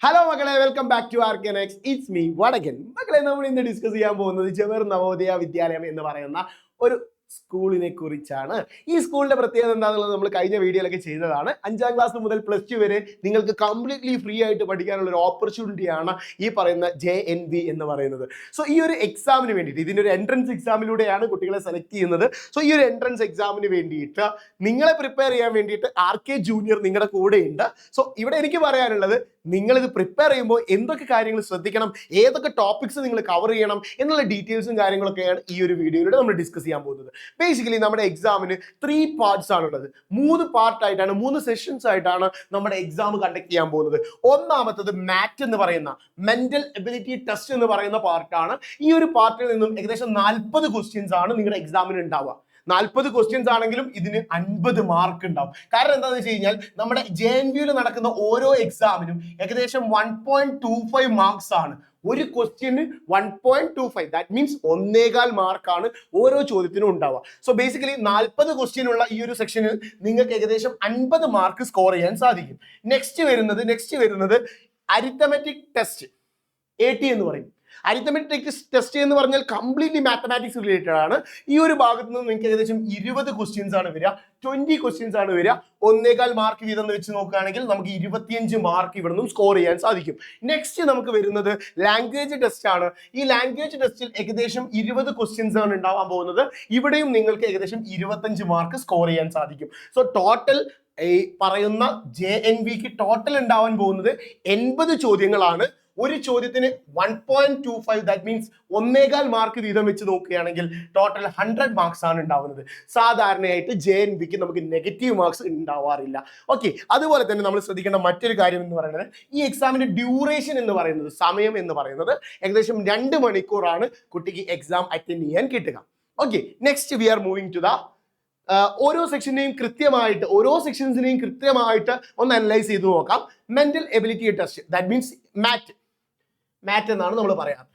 Hello മക്കളെ, welcome back to Arcanex. It's me Vadakan. മക്കളെ, നമ്മൾ ഇന്ന് ഡിസ്കസ് ചെയ്യാൻ പോകുന്നത് ജവഹർ നവോദയ വിദ്യാലയം എന്ന് പറയുന്ന ഒരു സ്കൂളിനെ കുറിച്ചാണ്. ഈ സ്കൂളിന്റെ പ്രത്യേകത എന്താണെന്നുള്ളത് നമ്മൾ കഴിഞ്ഞ വീഡിയോയിലൊക്കെ ചെയ്തതാണ്. 5ാം ക്ലാസ് മുതൽ +2 വരെ നിങ്ങൾക്ക് കംപ്ലീറ്റ്ലി ഫ്രീ ആയിട്ട് പഠിക്കാനുള്ള ഒരു ഓപ്പർച്യൂണിറ്റിയാണ് ഈ പറയുന്ന JNV എന്ന് പറയുന്നത്. സോ ഈ ഒരു എക്സാമിന് വേണ്ടിയിട്ട്, ഇതിൻ്റെ ഒരു എൻട്രൻസ് എക്സാമിലൂടെയാണ് കുട്ടികളെ സെലക്ട് ചെയ്യുന്നത്. സോ ഈ ഒരു എൻട്രൻസ് എക്സാമിന് വേണ്ടിയിട്ട് നിങ്ങളെ പ്രിപ്പയർ ചെയ്യാൻ വേണ്ടിയിട്ട് RK ജൂനിയർ നിങ്ങളുടെ കൂടെ ഉണ്ട്. സോ ഇവിടെ എനിക്ക് പറയാനുള്ളത്, നിങ്ങളിത് പ്രിപ്പയർ ചെയ്യുമ്പോൾ എന്തൊക്കെ കാര്യങ്ങൾ ശ്രദ്ധിക്കണം, ഏതൊക്കെ ടോപ്പിക്സ് നിങ്ങൾ കവർ ചെയ്യണം എന്നുള്ള ഡീറ്റെയിൽസും കാര്യങ്ങളൊക്കെയാണ് ഈ ഒരു വീഡിയോയിലൂടെ നമ്മൾ ഡിസ്കസ് ചെയ്യാൻ പോകുന്നത്. ബേസിക്കലി നമ്മുടെ എക്സാമിന് 3 പാർട്സ് ആണുള്ളത്. 3 പാർട്ടായിട്ടാണ്, 3 സെഷൻസ് ആയിട്ടാണ് നമ്മുടെ എക്സാം കണ്ടക്ട് ചെയ്യാൻ പോകുന്നത്. ഒന്നാമത്തത് മാറ്റ് എന്ന് പറയുന്ന മെന്റൽ എബിലിറ്റി ടെസ്റ്റ് എന്ന് പറയുന്ന പാർട്ടാണ്. ഈ ഒരു പാർട്ടിൽ നിന്നും ഏകദേശം 40 ക്വസ്റ്റ്യൻസ് ആണ് നിങ്ങളുടെ എക്സാമിന് ഉണ്ടാവുക. 40 ക്വസ്റ്റ്യൻസ് ആണെങ്കിലും ഇതിന് 50 മാർക്ക് ഉണ്ടാവും. കാരണം എന്താണെന്ന് വെച്ച് കഴിഞ്ഞാൽ നമ്മുടെ JNVയിൽ നടക്കുന്ന ഓരോ എക്സാമിനും ഏകദേശം 1.25 മാർക്സ് ആണ്. ഒരു ക്വസ്റ്റ്യന് 1.25, ദാറ്റ് മീൻസ് 1.25 മാർക്കാണ് ഓരോ ചോദ്യത്തിനും ഉണ്ടാവുക. സോ ബേസിക്കലി 40 ക്വസ്റ്റ്യൻ ഉള്ള ഈ ഒരു സെക്ഷനിൽ നിങ്ങൾക്ക് ഏകദേശം 50 മാർക്ക് സ്കോർ ചെയ്യാൻ സാധിക്കും. നെക്സ്റ്റ് വരുന്നത് അരിത്തമെറ്റിക് ടെസ്റ്റ്, AT എന്ന് പറയും. അരിത്തമെറ്റിക് ടെസ്റ്റ് എന്ന് പറഞ്ഞാൽ കംപ്ലീറ്റ്ലി മാത്തമാറ്റിക്സ് റിലേറ്റഡ് ആണ്. ഈ ഒരു ഭാഗത്ത് നിന്ന് നിങ്ങൾക്ക് ഏകദേശം 20 ക്വസ്റ്റ്യൻസ് ആണ് വരിക, 20 ക്വസ്റ്റ്യൻസ് ആണ് വരിക. 1.25 മാർക്ക് വീതം എന്ന് വെച്ച് നോക്കുകയാണെങ്കിൽ നമുക്ക് 25 മാർക്ക് ഇവിടെ നിന്നും സ്കോർ ചെയ്യാൻ സാധിക്കും. നെക്സ്റ്റ് നമുക്ക് വരുന്നത് ലാംഗ്വേജ് ടെസ്റ്റ് ആണ്. ഈ ലാംഗ്വേജ് ടെസ്റ്റിൽ ഏകദേശം 20 ക്വസ്റ്റ്യൻസ് ആണ് ഉണ്ടാവാൻ പോകുന്നത്. ഇവിടെയും നിങ്ങൾക്ക് ഏകദേശം 25 മാർക്ക് സ്കോർ ചെയ്യാൻ സാധിക്കും. സോ ടോട്ടൽ ഈ പറയുന്ന JNVക്ക് ടോട്ടൽ ഉണ്ടാവാൻ പോകുന്നത് 80 ചോദ്യങ്ങളാണ്. ഒരു ചോദ്യത്തിന് 1.25, ദാറ്റ് മീൻസ് 1.25 മാർക്ക് വീതം വെച്ച് നോക്കുകയാണെങ്കിൽ ടോട്ടൽ 100 മാർക്സ് ആണ് ഉണ്ടാവുന്നത്. സാധാരണയായിട്ട് JNVക്ക് നമുക്ക് നെഗറ്റീവ് മാർക്സ് ഉണ്ടാവാറില്ല. ഓക്കെ, അതുപോലെ തന്നെ നമ്മൾ ശ്രദ്ധിക്കേണ്ട മറ്റൊരു കാര്യം എന്ന് പറയുന്നത്, ഈ എക്സാമിന്റെ ഡ്യൂറേഷൻ എന്ന് പറയുന്നത്, സമയം എന്ന് പറയുന്നത് ഏകദേശം 2 മണിക്കൂറാണ് കുട്ടിക്ക് എക്സാം അറ്റൻഡ് ചെയ്യാൻ കിട്ടുക. Okay, next we are moving to the ഓരോ സെക്ഷനെയും കൃത്യമായിട്ട്, ഓരോ സെക്ഷൻസിനെയും കൃത്യമായിട്ട് ഒന്ന് അനലൈസ് ചെയ്ത് നോക്കാം. Mental ability test, that means MAT എന്നാണ് നമ്മൾ പറയാറ്.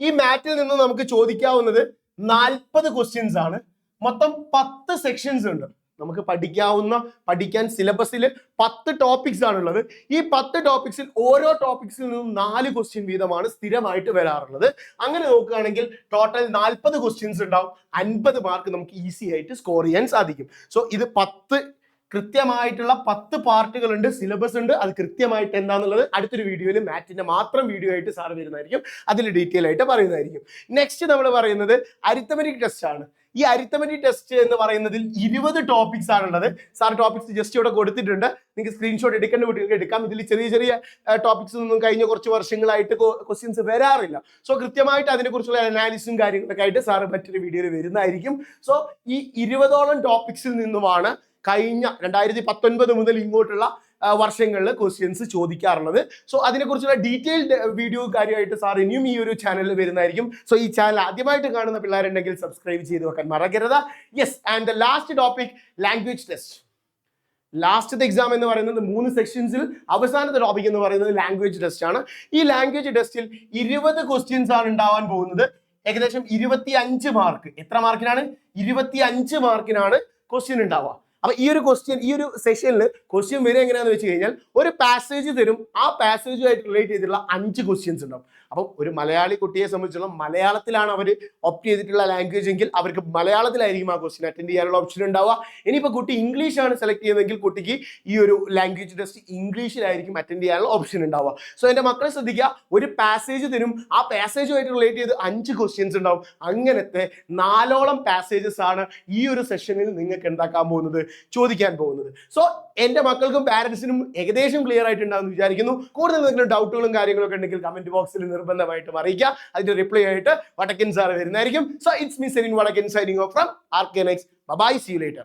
ഈ മാറ്റിൽ നിന്ന് നമുക്ക് ചോദിക്കാവുന്നത് 40 ക്വസ്റ്റ്യൻസ് ആണ്. മൊത്തം 10 സെക്ഷൻസ് ഉണ്ട്. നമുക്ക് പഠിക്കാൻ സിലബസിൽ 10 ടോപ്പിക്സ് ആണുള്ളത്. ഈ 10 ടോപ്പിക്സിൽ ഓരോ ടോപ്പിക്സിൽ നിന്നും 4 ക്വസ്റ്റ്യൻ വീതമാണ് സ്ഥിരമായിട്ട് വരാറുള്ളത്. അങ്ങനെ നോക്കുകയാണെങ്കിൽ ടോട്ടൽ 40 ക്വസ്റ്റ്യൻസ് ഉണ്ടാവും. 50 മാർക്ക് നമുക്ക് ഈസി ആയിട്ട് സ്കോർ ചെയ്യാൻ സാധിക്കും. സോ ഇത് 10 കൃത്യമായിട്ടുള്ള 10 പാർട്ടുകൾ ഉണ്ട്, സിലബസ് ഉണ്ട്. അത് കൃത്യമായിട്ട് എന്താണെന്നുള്ളത് അടുത്തൊരു വീഡിയോയിൽ മാറ്റിന്റെ മാത്രം വീഡിയോ ആയിട്ട് സാർ വരുന്നതായിരിക്കും, അതിൽ ഡീറ്റെയിൽ ആയിട്ട് പറയുന്നതായിരിക്കും. നെക്സ്റ്റ് നമ്മൾ പറയുന്നത് അരിത്തമെറ്റിക് ടെസ്റ്റ് ആണ്. ഈ അരിത്തമെറ്റിക് ടെസ്റ്റ് എന്ന് പറയുന്നതിൽ 20 ടോപ്പിക്സ് ആണുള്ളത്. സാർ ടോപ്പിക്സ് ജസ്റ്റ് ഇവിടെ കൊടുത്തിട്ടുണ്ട്, നിങ്ങൾക്ക് സ്ക്രീൻഷോട്ട് എടുക്കേണ്ട കുട്ടികൾക്ക് എടുക്കാം. ഇതിൽ ചെറിയ ടോപ്പിക്സ് ഒന്നും കഴിഞ്ഞ കുറച്ച് വർഷങ്ങളായിട്ട് ക്വസ്റ്റ്യൻസ് വരാറില്ല. സോ കൃത്യമായിട്ട് അതിനെക്കുറിച്ചുള്ള അനാലിസും കാര്യങ്ങളൊക്കെ ആയിട്ട് സാർ മറ്റൊരു വീഡിയോയിൽ വരുന്നതായിരിക്കും. സോ ഈ 20ഓളം ടോപ്പിക്സിൽ നിന്നുമാണ് കഴിഞ്ഞ 2019 മുതൽ ഇങ്ങോട്ടുള്ള വർഷങ്ങളിൽ ക്വസ്റ്റ്യൻസ് ചോദിക്കാറുള്ളത്. സോ അതിനെക്കുറിച്ചുള്ള ഡീറ്റെയിൽഡ് വീഡിയോ കാര്യമായിട്ട് സാർ ഇനിയും ഈ ഒരു ചാനലിൽ വരുന്നതായിരിക്കും. സോ ഈ ചാനൽ ആദ്യമായിട്ട് കാണുന്ന പിള്ളേരുണ്ടെങ്കിൽ സബ്സ്ക്രൈബ് ചെയ്ത് വെക്കാൻ മറക്കരുത്. Yes, and the last topic language test. ലാസ്റ്റത്തെ എക്സാം എന്ന് പറയുന്നത് 3 സെക്ഷൻസിൽ അവസാനത്തെ ടോപ്പിക് എന്ന് പറയുന്നത് ലാംഗ്വേജ് ടെസ്റ്റ് ആണ്. ഈ ലാംഗ്വേജ് ടെസ്റ്റിൽ 20 ക്വസ്റ്റ്യൻസ് ആണ് ഉണ്ടാവാൻ പോകുന്നത്. ഏകദേശം 25 മാർക്ക്. എത്ര മാർക്കിനാണ്? 25 മാർക്കിനാണ് ക്വസ്റ്റ്യൻ ഉണ്ടാവുക. അപ്പൊ ഈ ഒരു സെഷനിൽ ക്വസ്റ്റ്യൻ വരിക എങ്ങനെയാണെന്ന് വെച്ച് കഴിഞ്ഞാൽ, ഒരു പാസേജ് തരും. ആ പാസേജുമായിട്ട് റിലേറ്റ് ചെയ്തിട്ടുള്ള 5 ക്വസ്റ്റ്യൻസ് ഉണ്ടാവും. അപ്പം ഒരു മലയാളി കുട്ടിയെ സംബന്ധിച്ചുള്ള മലയാളത്തിലാണ് അവർ ഓപ്റ്റ് ചെയ്തിട്ടുള്ള ലാംഗ്വേജ് എങ്കിൽ അവർക്ക് മലയാളത്തിലായിരിക്കും ആ ക്വസ്റ്റ്യൻ അറ്റൻഡ് ചെയ്യാനുള്ള ഓപ്ഷൻ ഉണ്ടാവുക. ഇനിയിപ്പോൾ കുട്ടി ഇംഗ്ലീഷാണ് സെലക്ട് ചെയ്യുന്നതെങ്കിൽ കുട്ടിക്ക് ഈ ഒരു ലാംഗ്വേജ് ടെസ്റ്റ് ഇംഗ്ലീഷിലായിരിക്കും അറ്റൻഡ് ചെയ്യാനുള്ള ഓപ്ഷൻ ഉണ്ടാവുക. സോ എൻ്റെ മക്കളെ ശ്രദ്ധിക്കുക, ഒരു പാസേജ് തരും. ആ പാസേജുമായിട്ട് റിലേറ്റ് ചെയ്ത് 5 ക്വസ്റ്റ്യൻസ് ഉണ്ടാവും. അങ്ങനത്തെ 4ഓളം പാസേജസ് ആണ് ഈ ഒരു സെഷനിൽ നിങ്ങൾക്ക് എന്താക്കാൻ പോകുന്നത്, ചോദിക്കാൻ പോകുന്നത്. സോ എൻ്റെ മക്കൾക്കും പാരൻസിനും ഏകദേശം ക്ലിയർ ആയിട്ടുണ്ടാകുമെന്ന് വിചാരിക്കുന്നു. കൂടുതൽ എന്തെങ്കിലും ഡൗട്ടുകളും കാര്യങ്ങളൊക്കെ ഉണ്ടെങ്കിൽ കമന്റ് ബോക്സിൽ നിർബന്ധമായിട്ടും അറിയിക്കുക. അതിന്റെ റിപ്ലൈ ആയിട്ട് വടക്കൻ സാർ വരുന്നതായിരിക്കും. So it's me Celine Vadakkan signing off from Arcanex. Bye, see you later.